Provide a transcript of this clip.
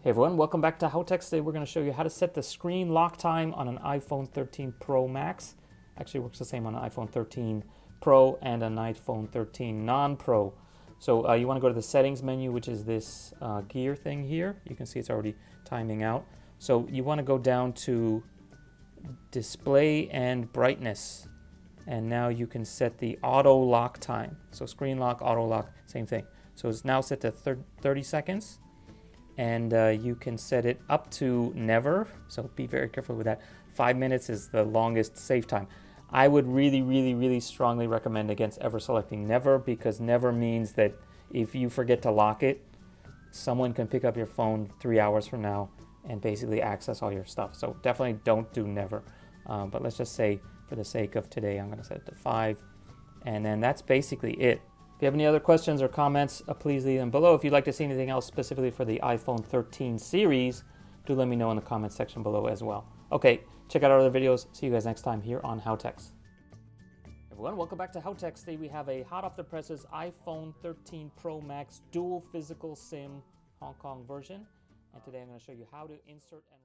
Hey everyone, welcome back to HowTechs. Today we're going to show you how to set the screen lock time on an iPhone 13 Pro Max. Actually works the same on an iPhone 13 Pro and an iPhone 13 non-Pro. So you want to go to the settings menu, which is this gear thing here. You can see it's already timing out. So you want to go down to display and brightness. And now you can set the auto lock time. So screen lock, auto lock, same thing. So it's now set to 30 seconds. And you can set it up to never, so be very careful with that. 5 minutes is the longest safe time. I would really strongly recommend against ever selecting never, because never means that if you forget to lock it, someone can pick up your phone 3 hours from now and basically access all your stuff. So definitely don't do never. But let's just say, for the sake of today, I'm going to set it to 5. And then that's basically it. If you have any other questions or comments, please leave them below. If you'd like to see anything else specifically for the iPhone 13 series, do let me know in the comments section below as well. Okay, check out our other videos. See you guys next time here on HowTechs. Everyone, welcome back to HowTechs. Today we have a hot off the presses iPhone 13 Pro Max dual physical SIM Hong Kong version. And today I'm going to show you how to insert and